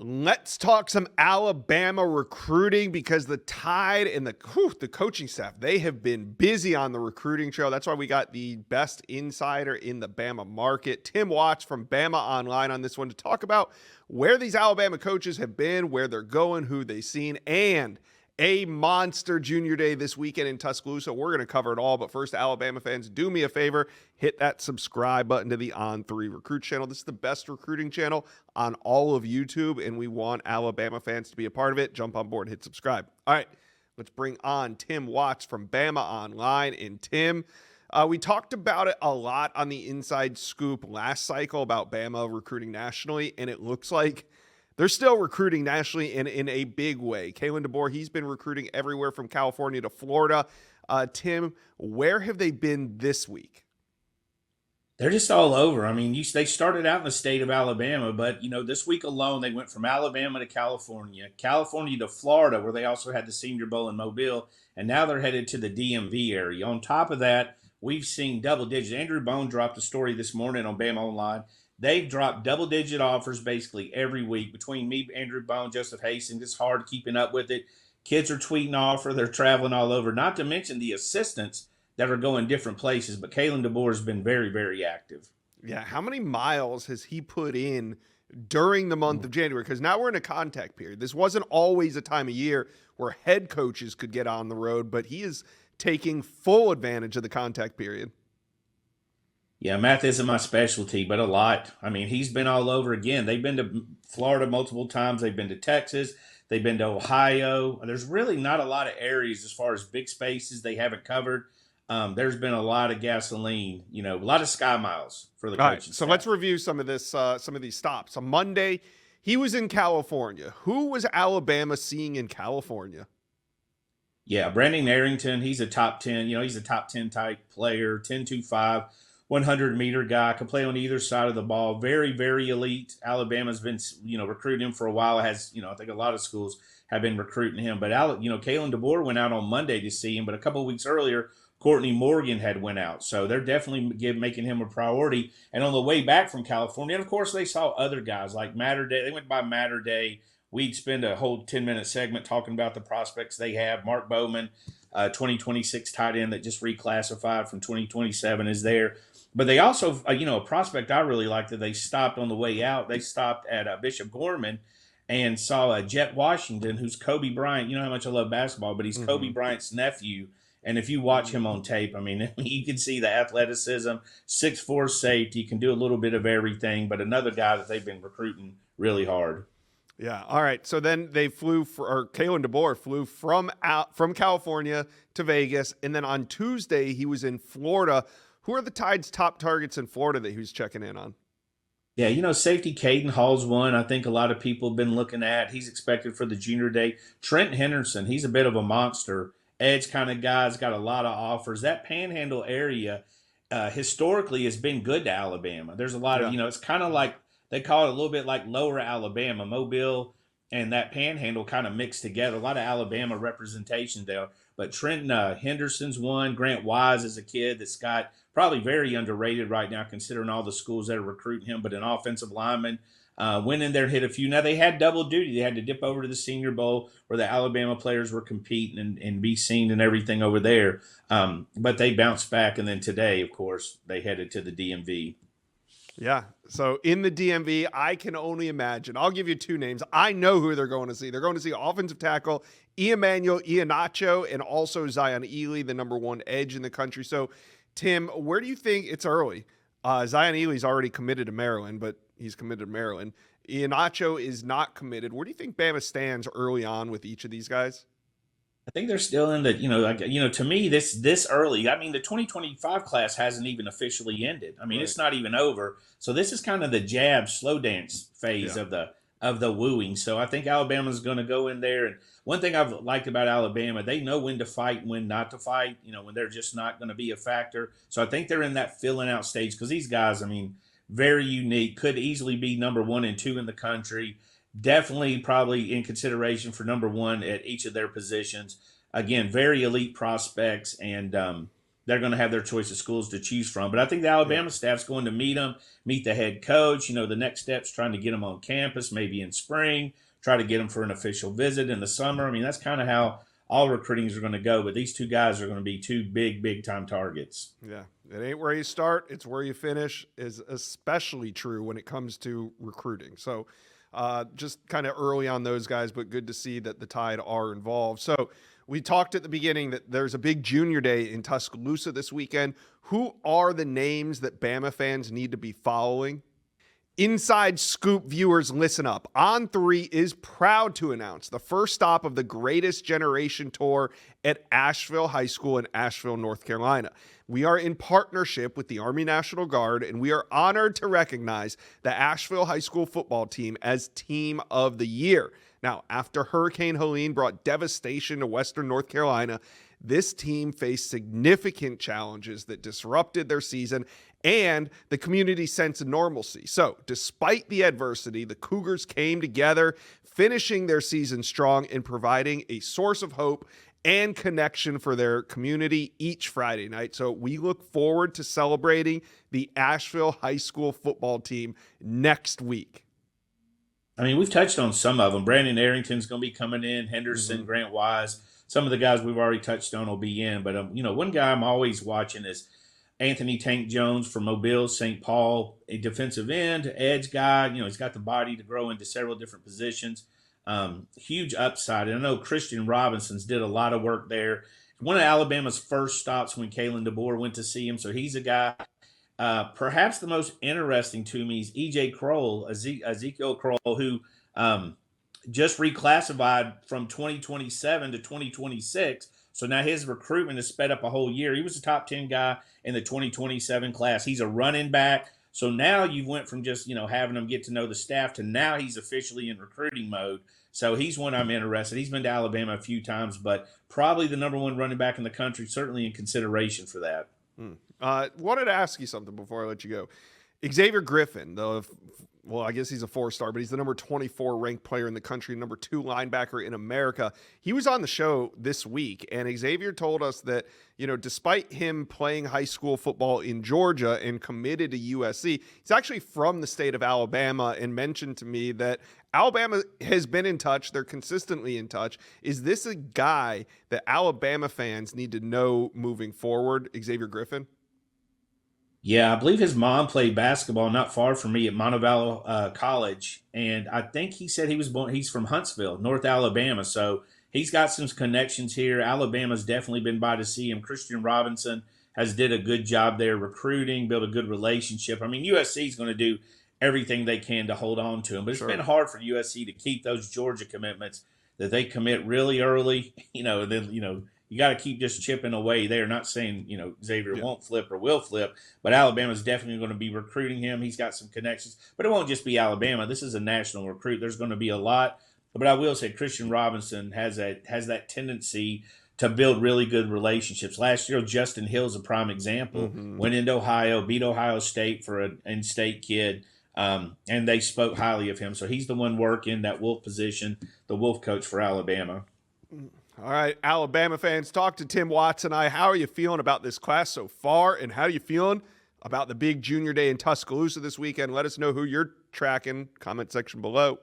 Let's talk some Alabama recruiting because the Tide and the coaching staff, they have been busy on the recruiting trail. That's why we got the best insider in the Bama market, Tim Watts from Bama Online, on this one to talk about where these Alabama coaches have been, where they're going, who they've seen, and a monster junior day this weekend in Tuscaloosa. We're going to cover it all, but first, Alabama fans, do me a favor, hit that subscribe button to the On3 Recruit channel. This is the best recruiting channel on all of YouTube, and we want Alabama fans to be a part of it. Jump on board, hit subscribe. All right, let's bring on Tim Watts from Bama Online. And Tim, we talked about it a lot on the Inside Scoop last cycle about Bama recruiting nationally, and it looks like they're still recruiting nationally in a big way. Kalen DeBoer, he's been recruiting everywhere from California to Florida. Tim, where have they been this week? They're just all over. I mean, they started out in the state of Alabama, but, this week alone, they went from Alabama to California, California to Florida, where they also had the Senior Bowl in Mobile, and now they're headed to the DMV area. On top of that, we've seen double digits. Andrew Bone dropped a story this morning on Bama Online. They've dropped double-digit offers basically every week. Between me, Andrew Bone, Joseph Hastings, it's hard keeping up with it. Kids are tweeting offer. They're traveling all over, not to mention the assistants that are going different places. But Kalen DeBoer has been very, very active. Yeah, how many miles has he put in during the month of January? Because now we're in a contact period. This wasn't always a time of year where head coaches could get on the road, but he is taking full advantage of the contact period. Yeah, math isn't my specialty, but a lot. I mean, he's been all over again. They've been to Florida multiple times. They've been to Texas. They've been to Ohio. There's really not a lot of areas as far as big spaces they haven't covered. There's been a lot of gasoline, a lot of sky miles for the coaching So staff. let's review some of these stops. On Monday, he was in California. Who was Alabama seeing in California? Yeah, Brandon Arrington, he's a top 10. He's a top 10 type player, 10-2-5. 100-meter guy, can play on either side of the ball. Very, very elite. Alabama's been, recruiting him for a while. I think a lot of schools have been recruiting him. But, Kalen DeBoer went out on Monday to see him. But a couple of weeks earlier, Courtney Morgan had went out. So they're definitely making him a priority. And on the way back from California, and of course, they saw other guys like Matter Day. They went by Matter Day. We'd spend a whole 10-minute segment talking about the prospects they have. Mark Bowman, 2026 tight end that just reclassified from 2027 is there. But they also, a prospect I really like that they stopped on the way out. They stopped at Bishop Gorman and saw Jet Washington, who's Kobe Bryant. You know how much I love basketball, but he's Kobe Bryant's nephew. And if you watch him on tape, I mean, you can see the athleticism, 6'4" safety, can do a little bit of everything, but another guy that they've been recruiting really hard. Yeah. All right. So then they Kalen DeBoer flew from California to Vegas. And then on Tuesday, he was in Florida. Who are the Tide's top targets in Florida that he was checking in on? Yeah, safety Caden Hall's one I think a lot of people have been looking at. He's expected for the junior day. Trent Henderson, he's a bit of a monster. Edge kind of guy's got a lot of offers. That Panhandle area historically has been good to Alabama. There's a lot of, it's kind of like, they call it a little bit like lower Alabama, Mobile and that Panhandle kind of mixed together. A lot of Alabama representation there. But Trent Henderson's one. Grant Wise is a kid that's got probably very underrated right now considering all the schools that are recruiting him, but an offensive lineman. Went in there and hit a few. Now, they had double duty. They had to dip over to the Senior Bowl where the Alabama players were competing and be seen and everything over there. But they bounced back. And then today, of course, they headed to the DMV. Yeah. So in the DMV, I can only imagine. I'll give you two names. I know who they're going to see. They're going to see offensive tackle Emmanuel Iheanacho and also Zion Ely, the number one edge in the country. So, Tim, where do you think it's early? Zion Ely's already committed to Maryland, but he's committed to Maryland. Iheanacho is not committed. Where do you think Bama stands early on with each of these guys? I think they're still in the, to me, this early. I mean, the 2025 class hasn't even officially ended. I mean, It's not even over. So this is kind of the jab, slow dance phase of the wooing. So I think Alabama's going to go in there. And one thing I've liked about Alabama, they know when to fight and when not to fight, when they're just not going to be a factor. So I think they're in that filling out stage because these guys, I mean, very unique, could easily be number 1 and 2 in the country. Definitely probably in consideration for number 1 at each of their positions. Again, very elite prospects. And, they're going to have their choice of schools to choose from. But I think the Yeah. Alabama staff's going to meet them, meet the head coach. The next step's trying to get them on campus, maybe in spring, try to get them for an official visit in the summer. I mean, that's kind of how all recruitings are going to go. But these two guys are going to be two big time targets. Yeah. It ain't where you start, it's where you finish, is especially true when it comes to recruiting. So just kind of early on those guys, but good to see that the Tide are involved. So we talked at the beginning that there's a big junior day in Tuscaloosa this weekend. Who are the names that Bama fans need to be following? Inside Scoop viewers, listen up. On3 is proud to announce the first stop of the Greatest Generation Tour at Asheville High School in Asheville, North Carolina. We are in partnership with the Army National Guard, and we are honored to recognize the Asheville High School football team as Team of the Year. Now, after Hurricane Helene brought devastation to Western North Carolina, this team faced significant challenges that disrupted their season and the community's sense of normalcy. So, despite the adversity, the Cougars came together, finishing their season strong and providing a source of hope and connection for their community each Friday night. So, we look forward to celebrating the Asheville High School football team next week. I mean, we've touched on some of them. Brandon Arrington's going to be coming in, Henderson, Grant Wise. Some of the guys we've already touched on will be in. But, one guy I'm always watching is Anthony Tank Jones from Mobile, St. Paul, a defensive end, edge guy. He's got the body to grow into several different positions. Huge upside. And I know Christian Robinson's did a lot of work there. One of Alabama's first stops when Kalen DeBoer went to see him. So he's a guy. Perhaps the most interesting to me is EJ Kroll, Ezekiel Kroll, who just reclassified from 2027 to 2026. So now his recruitment is sped up a whole year. He was a top 10 guy in the 2027 class. He's a running back. So now you went from just, having him get to know the staff to now he's officially in recruiting mode. So he's one I'm interested. He's been to Alabama a few times, but probably the number one running back in the country, certainly in consideration for that. Wanted to ask you something before I let you go. Xavier Griffin, I guess he's a 4-star, but he's the number 24 ranked player in the country, number 2 linebacker in America. He was on the show this week, and Xavier told us that, despite him playing high school football in Georgia and committed to USC, he's actually from the state of Alabama, and mentioned to me that Alabama has been in touch. They're consistently in touch. Is this a guy that Alabama fans need to know moving forward, Xavier Griffin? Yeah, I believe his mom played basketball not far from me at Montevallo College, and I think he said he's from Huntsville, North Alabama, so he's got some connections here. Alabama's definitely been by to see him. Christian Robinson has did a good job there recruiting, built a good relationship. I mean, USC is going to do everything they can to hold on to him, but it's been hard for USC to keep those Georgia commitments that they commit really early, and then, you got to keep just chipping away there. Not saying, Xavier won't flip or will flip, but Alabama's definitely going to be recruiting him. He's got some connections, but it won't just be Alabama. This is a national recruit. There's going to be a lot, but I will say Christian Robinson has that tendency to build really good relationships. Last year, Justin Hill's a prime example. Went into Ohio, beat Ohio State for an in-state kid, and they spoke highly of him. So he's the one working that Wolf position, the Wolf coach for Alabama. All right, Alabama fans, talk to Tim Watts and I. How are you feeling about this class so far, and how are you feeling about the big junior day in Tuscaloosa this weekend? Let us know who you're tracking. Comment section below.